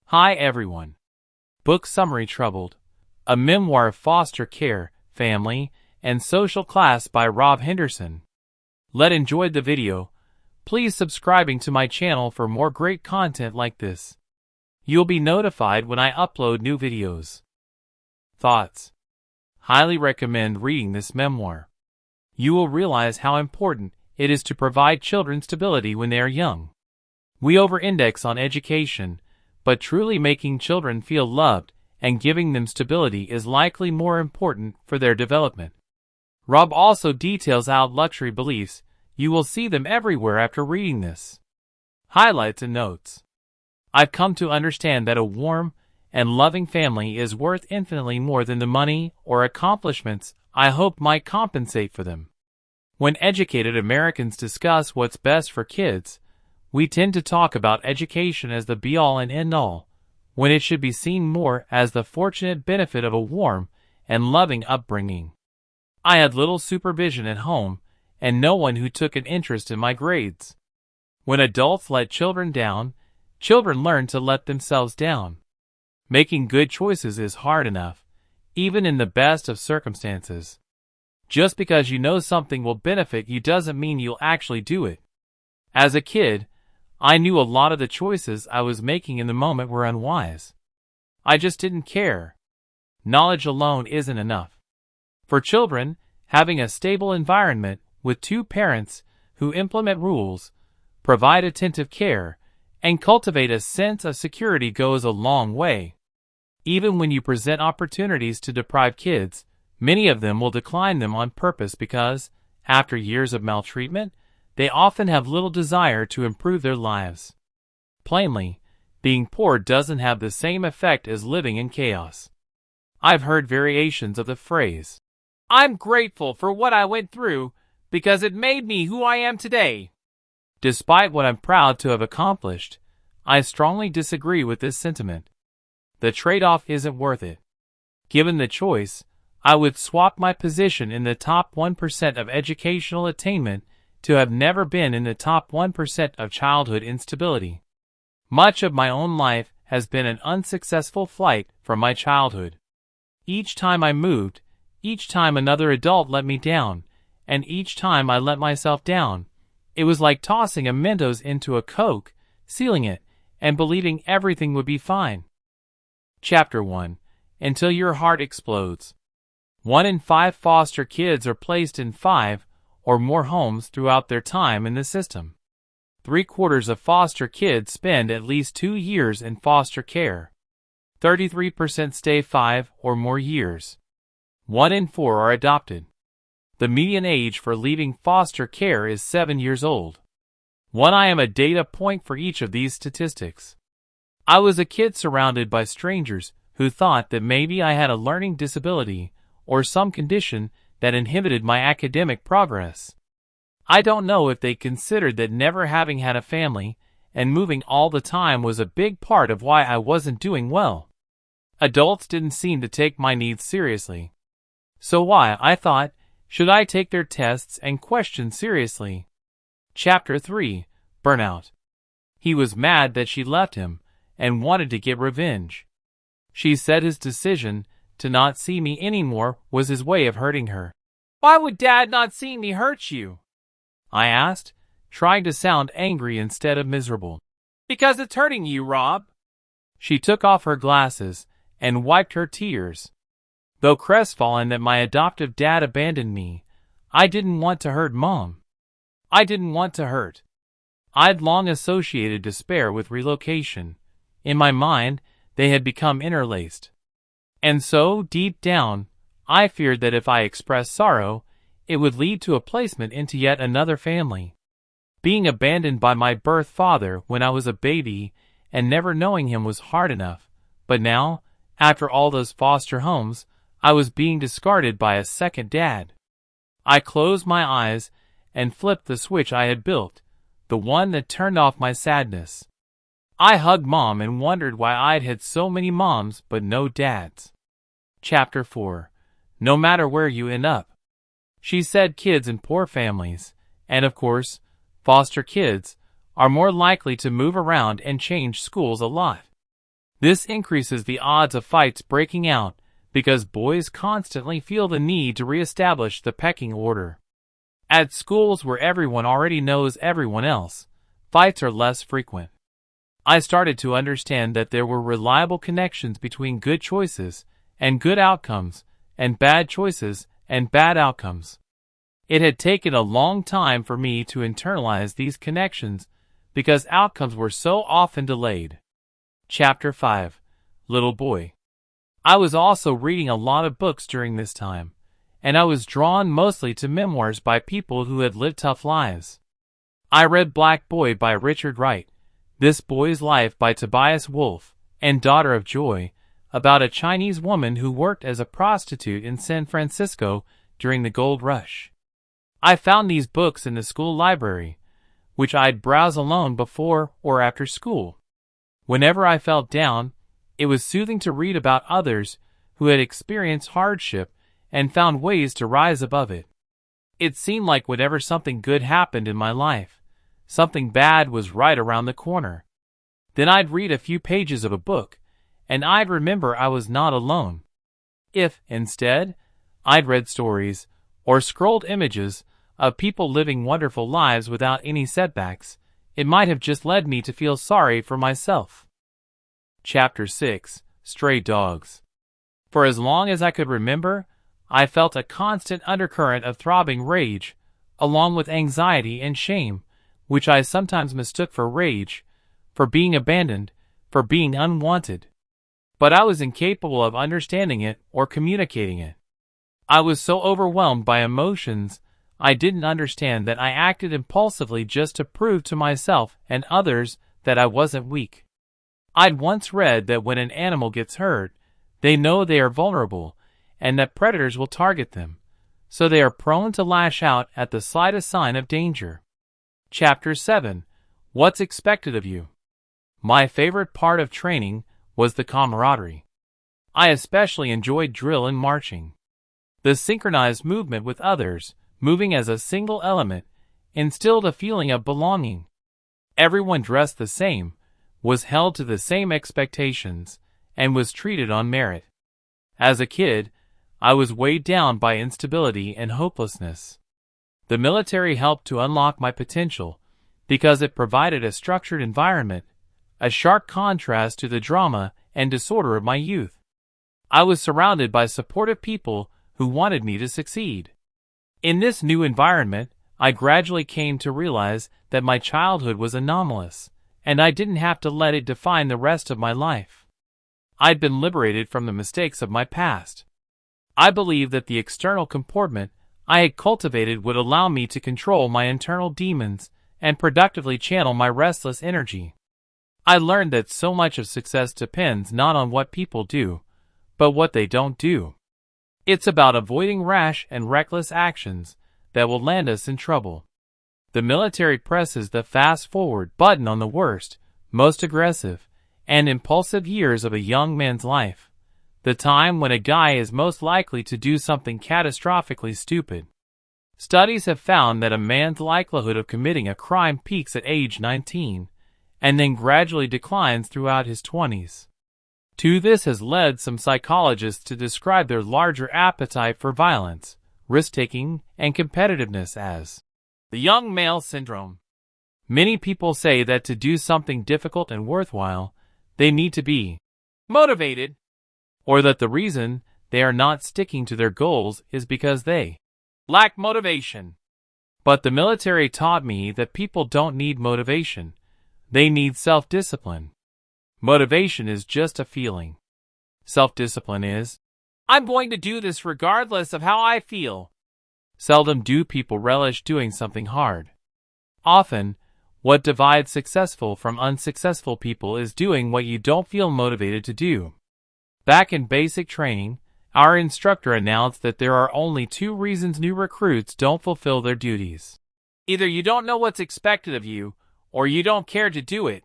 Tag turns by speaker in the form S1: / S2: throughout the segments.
S1: Hi everyone. Book Summary Troubled, a memoir of foster care, family, and social class by Rob Henderson. Enjoyed the video. Please subscribing to my channel for more great content like this. You'll be notified when I upload new videos. Thoughts. Highly recommend reading this memoir. You will realize how important it is to provide children stability when they are young. We over-index on education, but truly making children feel loved and giving them stability is likely more important for their development. Rob also details out luxury beliefs. You will see them everywhere after reading this. Highlights and notes. I've come to understand that a warm and loving family is worth infinitely more than the money or accomplishments I hope might compensate for them. When educated Americans discuss what's best for kids, we tend to talk about education as the be-all and end-all, when it should be seen more as the fortunate benefit of a warm and loving upbringing. I had little supervision at home, and no one who took an interest in my grades. When adults let children down, children learn to let themselves down. Making good choices is hard enough, even in the best of circumstances. Just because you know something will benefit you doesn't mean you'll actually do it. As a kid, I knew a lot of the choices I was making in the moment were unwise. I just didn't care. Knowledge alone isn't enough. For children, having a stable environment with two parents who implement rules, provide attentive care, and cultivate a sense of security goes a long way. Even when you present opportunities to deprive kids, many of them will decline them on purpose because, after years of maltreatment, they often have little desire to improve their lives. Plainly, being poor doesn't have the same effect as living in chaos. I've heard variations of the phrase, "I'm grateful for what I went through because it made me who I am today." Despite what I'm proud to have accomplished, I strongly disagree with this sentiment. The trade-off isn't worth it. Given the choice, I would swap my position in the top 1% of educational attainment to have never been in the top 1% of childhood instability. Much of my own life has been an unsuccessful flight from my childhood. Each time I moved, each time another adult let me down, and each time I let myself down, it was like tossing a Mentos into a Coke, sealing it, and believing everything would be fine. Chapter 1. Until your heart explodes. 1 in 5 foster kids are placed in 5 or more homes throughout their time in the system. 3/4 of foster kids spend at least 2 years in foster care. 33% stay 5 or more years. 1 in 4 are adopted. The median age for leaving foster care is 7 years old. I am a data point for each of these statistics. I was a kid surrounded by strangers who thought that maybe I had a learning disability or some condition that inhibited my academic progress. I don't know if they considered that never having had a family and moving all the time was a big part of why I wasn't doing well. Adults didn't seem to take my needs seriously. So why, I thought, should I take their tests and questions seriously? Chapter 3. Burnout. He was mad that she left him and wanted to get revenge. She said his decision to not see me anymore was his way of hurting her. "Why would Dad not see me hurt you?" I asked, trying to sound angry instead of miserable. "Because it's hurting you, Rob." She took off her glasses and wiped her tears. Though crestfallen that my adoptive dad abandoned me, I didn't want to hurt Mom. I didn't want to hurt. I'd long associated despair with relocation. In my mind, they had become interlaced. And so, deep down, I feared that if I expressed sorrow, it would lead to a placement into yet another family. Being abandoned by my birth father when I was a baby and never knowing him was hard enough, but now, after all those foster homes, I was being discarded by a second dad. I closed my eyes and flipped the switch I had built, the one that turned off my sadness. I hugged Mom and wondered why I'd had so many moms but no dads. Chapter 4. No matter where you end up. She said kids in poor families, and of course, foster kids, are more likely to move around and change schools a lot. This increases the odds of fights breaking out because boys constantly feel the need to reestablish the pecking order. At schools where everyone already knows everyone else, fights are less frequent. I started to understand that there were reliable connections between good choices and good outcomes, and bad choices and bad outcomes. It had taken a long time for me to internalize these connections because outcomes were so often delayed. Chapter 5. Little Boy. I was also reading a lot of books during this time, and I was drawn mostly to memoirs by people who had lived tough lives. I read Black Boy by Richard Wright, This Boy's Life by Tobias Wolff, and Daughter of Joy, about a Chinese woman who worked as a prostitute in San Francisco during the gold rush. I found these books in the school library, which I'd browse alone before or after school. Whenever I felt down, it was soothing to read about others who had experienced hardship and found ways to rise above it. It seemed like whenever something good happened in my life, something bad was right around the corner. Then I'd read a few pages of a book, and I'd remember I was not alone. If, instead, I'd read stories or scrolled images of people living wonderful lives without any setbacks, it might have just led me to feel sorry for myself. Chapter 6. Stray Dogs. For as long as I could remember, I felt a constant undercurrent of throbbing rage, along with anxiety and shame, which I sometimes mistook for rage, for being abandoned, for being unwanted. But I was incapable of understanding it or communicating it. I was so overwhelmed by emotions, I didn't understand that I acted impulsively just to prove to myself and others that I wasn't weak. I'd once read that when an animal gets hurt, they know they are vulnerable and that predators will target them, so they are prone to lash out at the slightest sign of danger. Chapter 7. What's Expected of You. My favorite part of training was the camaraderie. I especially enjoyed drill and marching. The synchronized movement with others, moving as a single element, instilled a feeling of belonging. Everyone dressed the same, was held to the same expectations, and was treated on merit. As a kid, I was weighed down by instability and hopelessness. The military helped to unlock my potential because it provided a structured environment, a sharp contrast to the drama and disorder of my youth. I was surrounded by supportive people who wanted me to succeed. In this new environment, I gradually came to realize that my childhood was anomalous, and I didn't have to let it define the rest of my life. I'd been liberated from the mistakes of my past. I believed that the external comportment I had cultivated would allow me to control my internal demons and productively channel my restless energy. I learned that so much of success depends not on what people do, but what they don't do. It's about avoiding rash and reckless actions that will land us in trouble. The military presses the fast-forward button on the worst, most aggressive, and impulsive years of a young man's life, the time when a guy is most likely to do something catastrophically stupid. Studies have found that a man's likelihood of committing a crime peaks at age 19, and then gradually declines throughout his 20s. To this has led some psychologists to describe their larger appetite for violence, risk-taking, and competitiveness as the young male syndrome. Many people say that to do something difficult and worthwhile, they need to be motivated, or that the reason they are not sticking to their goals is because they lack motivation. But the military taught me that people don't need motivation. They need self-discipline. Motivation is just a feeling. Self-discipline is, I'm going to do this regardless of how I feel. Seldom do people relish doing something hard. Often, what divides successful from unsuccessful people is doing what you don't feel motivated to do. Back in basic training, our instructor announced that there are only 2 reasons new recruits don't fulfill their duties. Either you don't know what's expected of you, or you don't care to do it.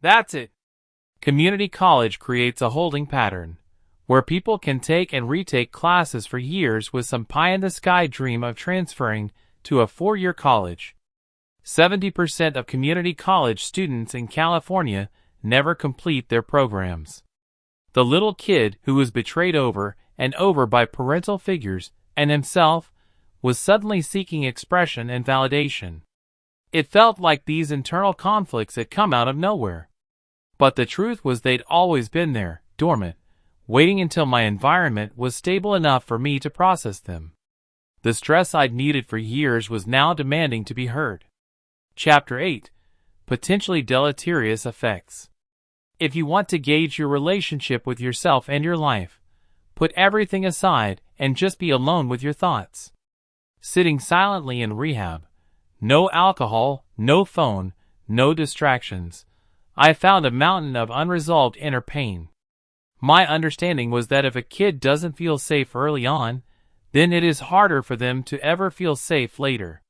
S1: That's it. Community college creates a holding pattern, where people can take and retake classes for years with some pie-in-the-sky dream of transferring to a 4-year college. 70% of community college students in California never complete their programs. The little kid who was betrayed over and over by parental figures and himself was suddenly seeking expression and validation. It felt like these internal conflicts had come out of nowhere. But the truth was they'd always been there, dormant, waiting until my environment was stable enough for me to process them. The stress I'd needed for years was now demanding to be heard. Chapter 8. Potentially Deleterious Effects. If you want to gauge your relationship with yourself and your life, put everything aside and just be alone with your thoughts. Sitting silently in rehab. No alcohol, no phone, no distractions. I found a mountain of unresolved inner pain. My understanding was that if a kid doesn't feel safe early on, then it is harder for them to ever feel safe later.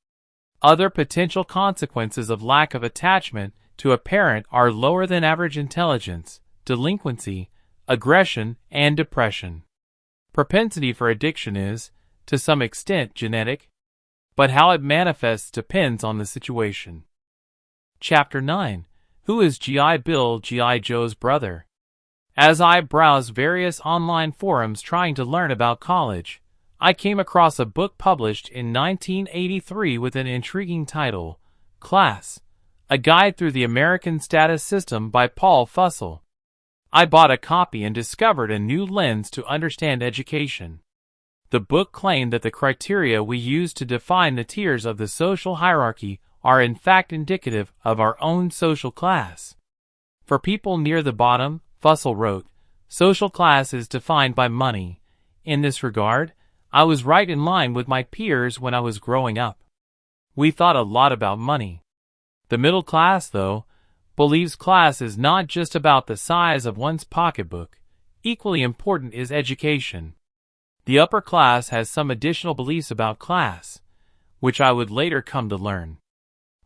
S1: Other potential consequences of lack of attachment to a parent are lower than average intelligence, delinquency, aggression, and depression. Propensity for addiction is, to some extent, genetic, but how it manifests depends on the situation. Chapter 9. Who is G.I. Bill, G.I. Joe's brother? As I browsed various online forums trying to learn about college, I came across a book published in 1983 with an intriguing title, Class, A Guide Through the American Status System by Paul Fussell. I bought a copy and discovered a new lens to understand education. The book claimed that the criteria we use to define the tiers of the social hierarchy are in fact indicative of our own social class. For people near the bottom, Fussell wrote, social class is defined by money. In this regard, I was right in line with my peers when I was growing up. We thought a lot about money. The middle class, though, believes class is not just about the size of one's pocketbook. Equally important is education. The upper class has some additional beliefs about class, which I would later come to learn.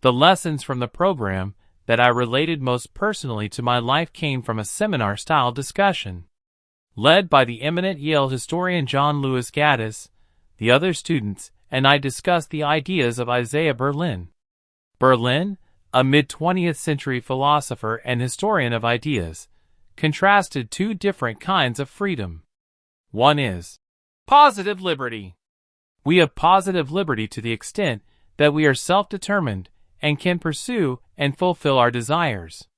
S1: The lessons from the program that I related most personally to my life came from a seminar-style discussion. Led by the eminent Yale historian John Lewis Gaddis, the other students and I discussed the ideas of Isaiah Berlin. Berlin, a mid-20th century philosopher and historian of ideas, contrasted two different kinds of freedom. One is positive liberty. We have positive liberty to the extent that we are self-determined and can pursue and fulfill our desires.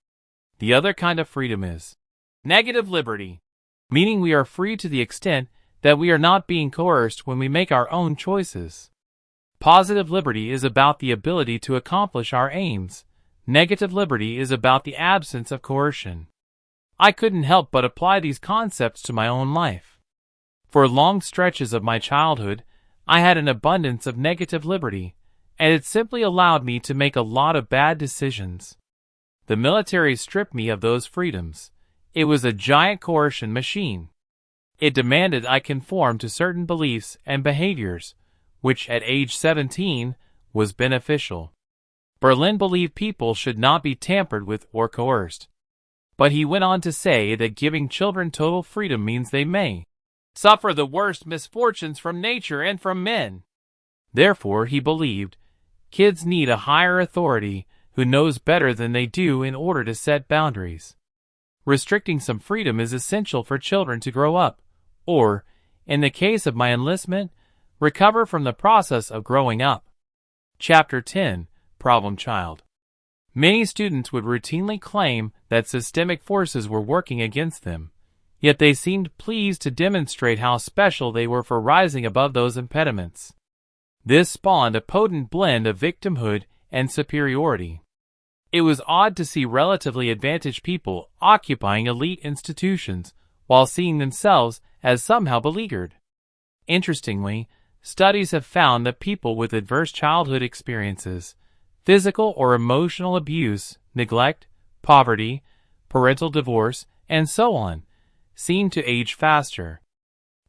S1: The other kind of freedom is negative liberty, meaning we are free to the extent that we are not being coerced when we make our own choices. Positive liberty is about the ability to accomplish our aims. Negative liberty is about the absence of coercion. I couldn't help but apply these concepts to my own life. For long stretches of my childhood, I had an abundance of negative liberty, and it simply allowed me to make a lot of bad decisions. The military stripped me of those freedoms. It was a giant coercion machine. It demanded I conform to certain beliefs and behaviors, which at age 17 was beneficial. Berlin believed people should not be tampered with or coerced. But he went on to say that giving children total freedom means they may suffer the worst misfortunes from nature and from men. Therefore, he believed, kids need a higher authority who knows better than they do in order to set boundaries. Restricting some freedom is essential for children to grow up, or, in the case of my enlistment, recover from the process of growing up. Chapter 10. Problem Child. Many students would routinely claim that systemic forces were working against them, yet they seemed pleased to demonstrate how special they were for rising above those impediments. This spawned a potent blend of victimhood and superiority. It was odd to see relatively advantaged people occupying elite institutions while seeing themselves as somehow beleaguered. Interestingly, studies have found that people with adverse childhood experiences, physical or emotional abuse, neglect, poverty, parental divorce, and so on, seem to age faster.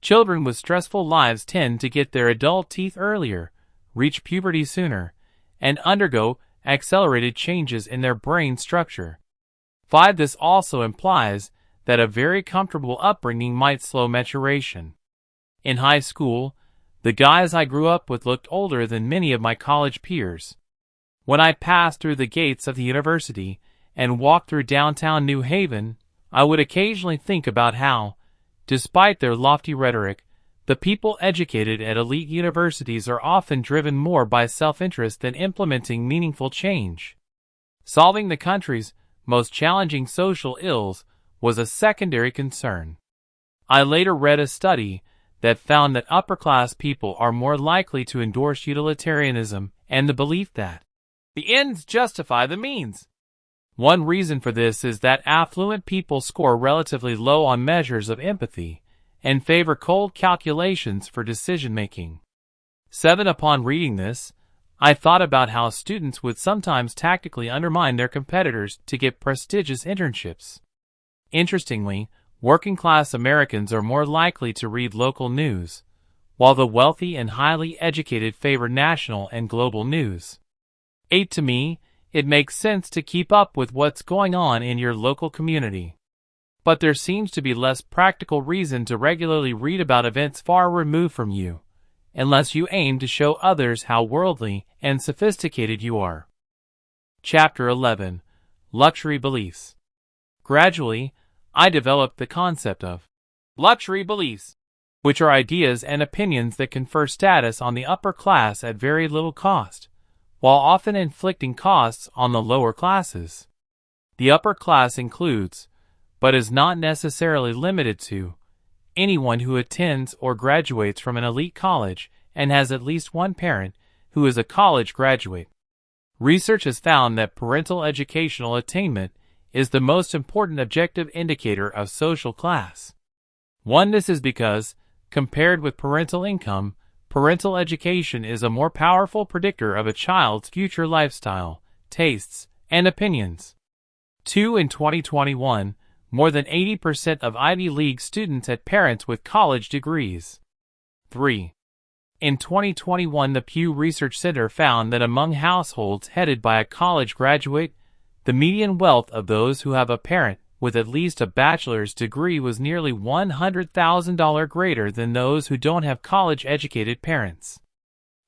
S1: Children with stressful lives tend to get their adult teeth earlier, reach puberty sooner, and undergo accelerated changes in their brain structure. 5. This also implies that a very comfortable upbringing might slow maturation. In high school, the guys I grew up with looked older than many of my college peers. When I passed through the gates of the university and walked through downtown New Haven, I would occasionally think about how, despite their lofty rhetoric, the people educated at elite universities are often driven more by self-interest than implementing meaningful change. Solving the country's most challenging social ills was a secondary concern. I later read a study that found that upper-class people are more likely to endorse utilitarianism and the belief that the ends justify the means. One reason for this is that affluent people score relatively low on measures of empathy and favor cold calculations for decision-making. 7. Upon reading this, I thought about how students would sometimes tactically undermine their competitors to get prestigious internships. Interestingly, working-class Americans are more likely to read local news, while the wealthy and highly educated favor national and global news. 8. To me, it makes sense to keep up with what's going on in your local community. But there seems to be less practical reason to regularly read about events far removed from you, unless you aim to show others how worldly and sophisticated you are. Chapter 11. Luxury Beliefs. Gradually, I developed the concept of luxury beliefs, which are ideas and opinions that confer status on the upper class at very little cost, while often inflicting costs on the lower classes. The upper class includes, but is not necessarily limited to, anyone who attends or graduates from an elite college and has at least one parent who is a college graduate. Research has found that parental educational attainment is the most important objective indicator of social class. This is because, compared with parental income, parental education is a more powerful predictor of a child's future lifestyle, tastes, and opinions. 2. In 2021, more than 80% of Ivy League students had parents with college degrees. 3. In 2021, the Pew Research Center found that among households headed by a college graduate, the median wealth of those who have a parent with at least a bachelor's degree was nearly $100,000 greater than those who don't have college-educated parents.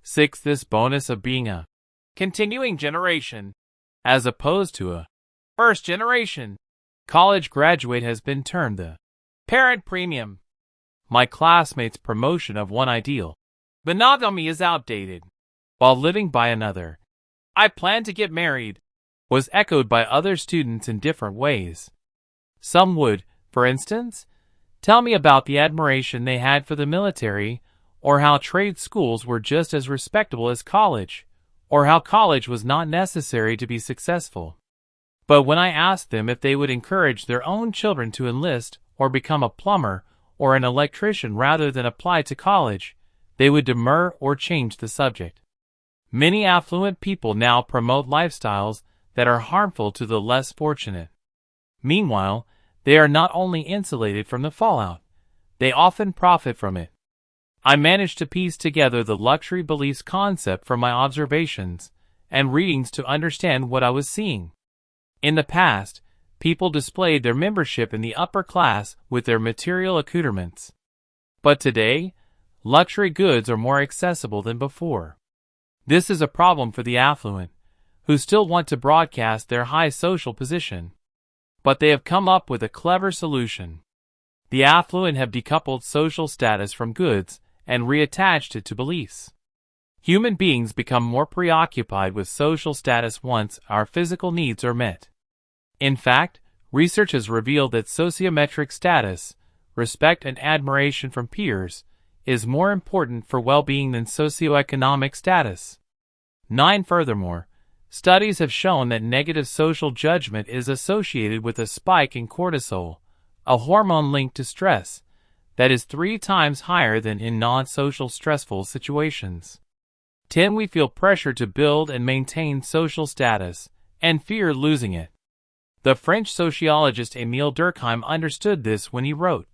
S1: 6. This bonus of being a continuing generation, as opposed to a first-generation college graduate, has been termed the parent premium. My classmates' promotion of one ideal monogamy is outdated, while living by another, I plan to get married, was echoed by other students in different ways. Some would, for instance, tell me about the admiration they had for the military, or how trade schools were just as respectable as college, or how college was not necessary to be successful. But when I asked them if they would encourage their own children to enlist or become a plumber or an electrician rather than apply to college, they would demur or change the subject. Many affluent people now promote lifestyles that are harmful to the less fortunate. Meanwhile, they are not only insulated from the fallout, they often profit from it. I managed to piece together the luxury beliefs concept from my observations and readings to understand what I was seeing. In the past, people displayed their membership in the upper class with their material accoutrements. But today, luxury goods are more accessible than before. This is a problem for the affluent, who still want to broadcast their high social position. But they have come up with a clever solution. The affluent have decoupled social status from goods and reattached it to beliefs. Human beings become more preoccupied with social status once our physical needs are met. In fact, research has revealed that sociometric status, respect and admiration from peers, is more important for well-being than socioeconomic status. 9. Furthermore, studies have shown that negative social judgment is associated with a spike in cortisol, a hormone linked to stress, that is 3 times higher than in non-social stressful situations. 10. We feel pressure to build and maintain social status, and fear losing it. The French sociologist Émile Durkheim understood this when he wrote,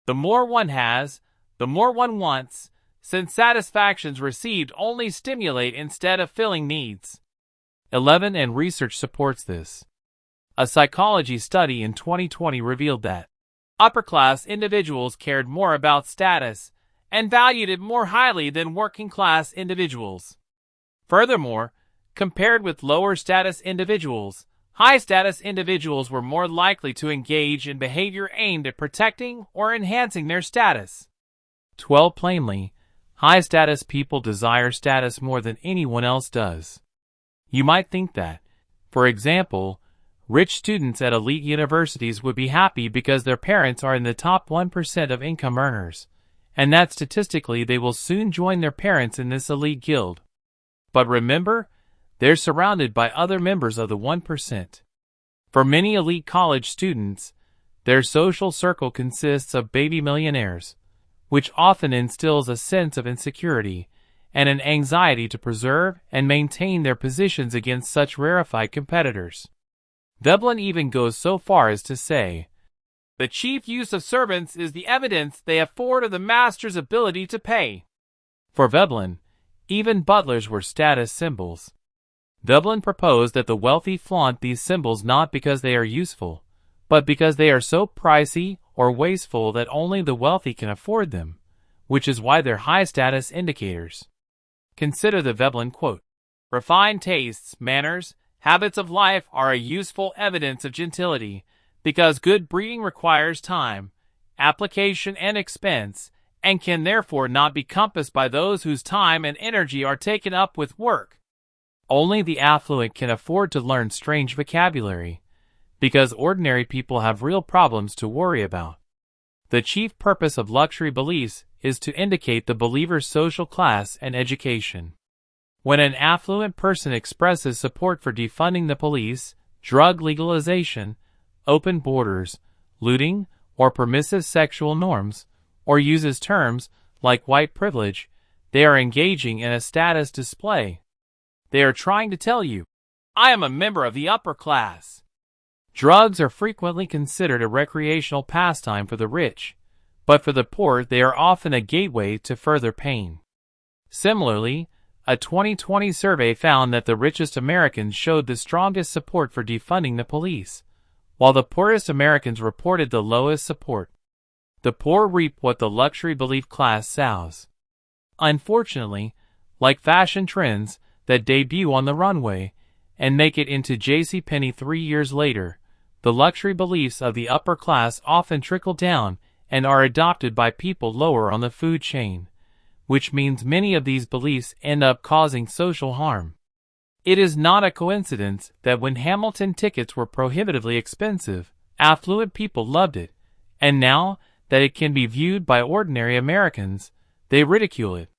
S1: "The more one has, the more one wants, since satisfactions received only stimulate instead of filling needs." 11. And research supports this. A psychology study in 2020 revealed that upper-class individuals cared more about status and valued it more highly than working-class individuals. Furthermore, compared with lower-status individuals, high-status individuals were more likely to engage in behavior aimed at protecting or enhancing their status. 12. Plainly, high-status people desire status more than anyone else does. You might think that, for example, rich students at elite universities would be happy because their parents are in the top 1% of income earners, and that statistically they will soon join their parents in this elite guild. But remember, they're surrounded by other members of the 1%. For many elite college students, their social circle consists of baby millionaires, which often instills a sense of insecurity and an anxiety to preserve and maintain their positions against such rarefied competitors. Veblen even goes so far as to say, "The chief use of servants is the evidence they afford of the master's ability to pay." For Veblen, even butlers were status symbols. Veblen proposed that the wealthy flaunt these symbols not because they are useful, but because they are so pricey or wasteful that only the wealthy can afford them, which is why they're high-status indicators. Consider the Veblen quote, "Refined tastes, manners, habits of life are a useful evidence of gentility, because good breeding requires time, application, and expense, and can therefore not be compassed by those whose time and energy are taken up with work. Only the affluent can afford to learn strange vocabulary, because ordinary people have real problems to worry about." The chief purpose of luxury beliefs is to indicate the believer's social class and education. When an affluent person expresses support for defunding the police, drug legalization, open borders, looting, or permissive sexual norms, or uses terms like white privilege, they are engaging in a status display. They are trying to tell you, "I am a member of the upper class." Drugs are frequently considered a recreational pastime for the rich, but for the poor they are often a gateway to further pain. Similarly, a 2020 survey found that the richest Americans showed the strongest support for defunding the police, while the poorest Americans reported the lowest support. The poor reap what the luxury belief class sows. Unfortunately, like fashion trends that debut on the runway and make it into JCPenney 3 years later, the luxury beliefs of the upper class often trickle down and are adopted by people lower on the food chain, which means many of these beliefs end up causing social harm. It is not a coincidence that when Hamilton tickets were prohibitively expensive, affluent people loved it, and now that it can be viewed by ordinary Americans, they ridicule it.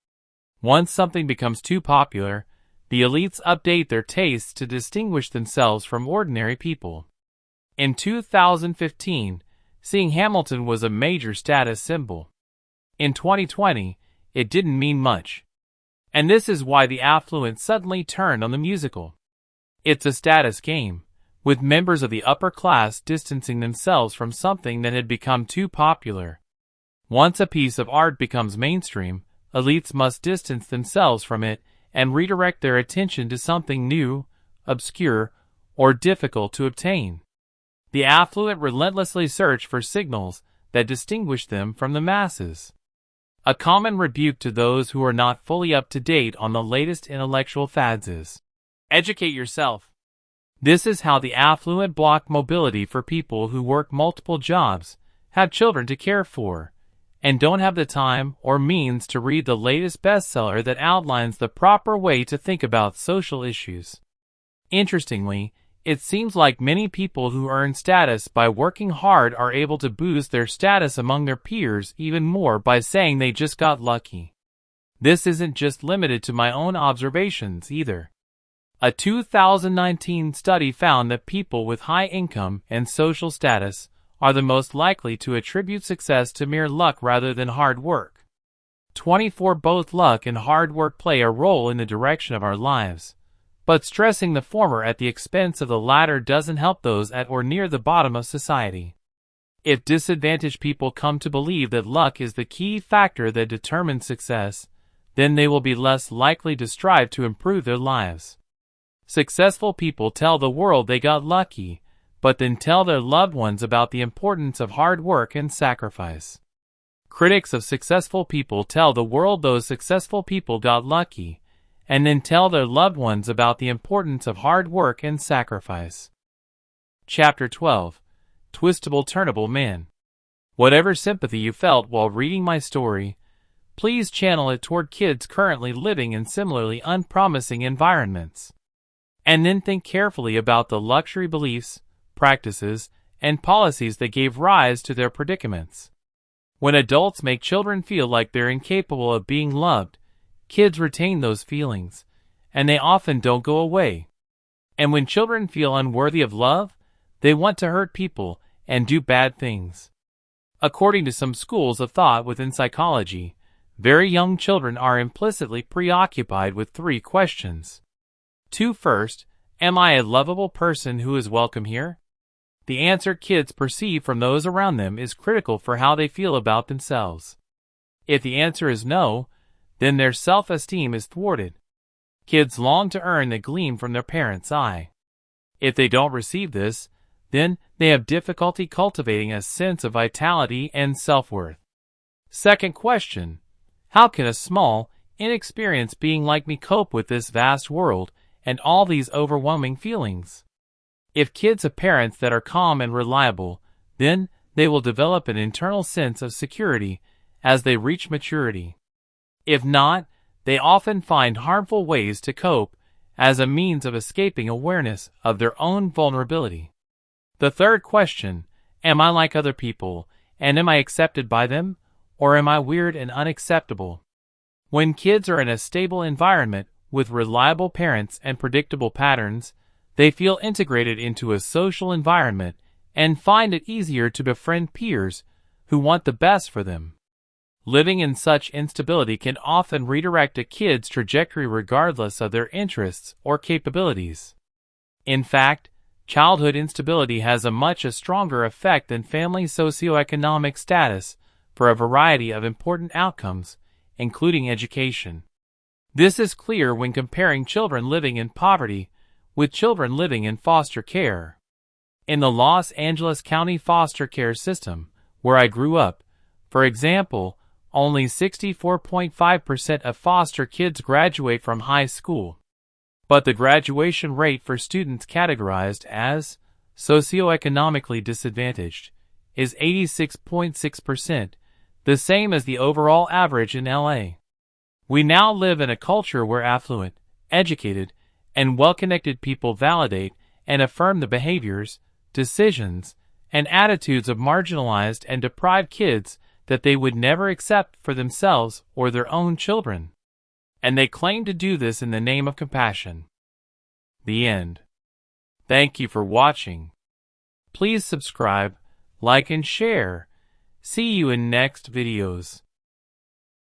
S1: Once something becomes too popular, the elites update their tastes to distinguish themselves from ordinary people. In 2015, seeing Hamilton was a major status symbol. In 2020, it didn't mean much. And this is why the affluent suddenly turned on the musical. It's a status game, with members of the upper class distancing themselves from something that had become too popular. Once a piece of art becomes mainstream, elites must distance themselves from it and redirect their attention to something new, obscure, or difficult to obtain. The affluent relentlessly search for signals that distinguish them from the masses. A common rebuke to those who are not fully up to date on the latest intellectual fads is, "Educate yourself." This is how the affluent block mobility for people who work multiple jobs, have children to care for, and don't have the time or means to read the latest bestseller that outlines the proper way to think about social issues. Interestingly, it seems like many people who earn status by working hard are able to boost their status among their peers even more by saying they just got lucky. This isn't just limited to my own observations either. A 2019 study found that people with high income and social status are the most likely to attribute success to mere luck rather than hard work. 24 Both luck and hard work play a role in the direction of our lives, but stressing the former at the expense of the latter doesn't help those at or near the bottom of society. If disadvantaged people come to believe that luck is the key factor that determines success, then they will be less likely to strive to improve their lives. Successful people tell the world they got lucky, but then tell their loved ones about the importance of hard work and sacrifice. Critics of successful people tell the world those successful people got lucky, and then tell their loved ones about the importance of hard work and sacrifice. Chapter 12. Twistable Turnable Men. Whatever sympathy you felt while reading my story, please channel it toward kids currently living in similarly unpromising environments. And then think carefully about the luxury beliefs, practices, and policies that gave rise to their predicaments. When adults make children feel like they're incapable of being loved, kids retain those feelings, and they often don't go away. And when children feel unworthy of love, they want to hurt people and do bad things. According to some schools of thought within psychology, very young children are implicitly preoccupied with 3 questions. 2 first, am I a lovable person who is welcome here? The answer kids perceive from those around them is critical for how they feel about themselves. If the answer is no, then their self-esteem is thwarted. Kids long to earn the gleam from their parents' eye. If they don't receive this, then they have difficulty cultivating a sense of vitality and self-worth. Second question, how can a small, inexperienced being like me cope with this vast world and all these overwhelming feelings? If kids have parents that are calm and reliable, then they will develop an internal sense of security as they reach maturity. If not, they often find harmful ways to cope as a means of escaping awareness of their own vulnerability. The third question, am I like other people, and am I accepted by them, or am I weird and unacceptable? When kids are in a stable environment with reliable parents and predictable patterns, they feel integrated into a social environment and find it easier to befriend peers who want the best for them. Living in such instability can often redirect a kid's trajectory regardless of their interests or capabilities. In fact, childhood instability has a much stronger effect than family socioeconomic status for a variety of important outcomes, including education. This is clear when comparing children living in poverty with children living in foster care. In the Los Angeles County foster care system, where I grew up, for example, only 64.5% of foster kids graduate from high school. But the graduation rate for students categorized as socioeconomically disadvantaged is 86.6%, the same as the overall average in LA. We now live in a culture where affluent, educated, and well-connected people validate and affirm the behaviors, decisions, and attitudes of marginalized and deprived kids that they would never accept for themselves or their own children. And they claim to do this in the name of compassion. The end. Thank you for watching. Please subscribe, like, and share. See you in next videos.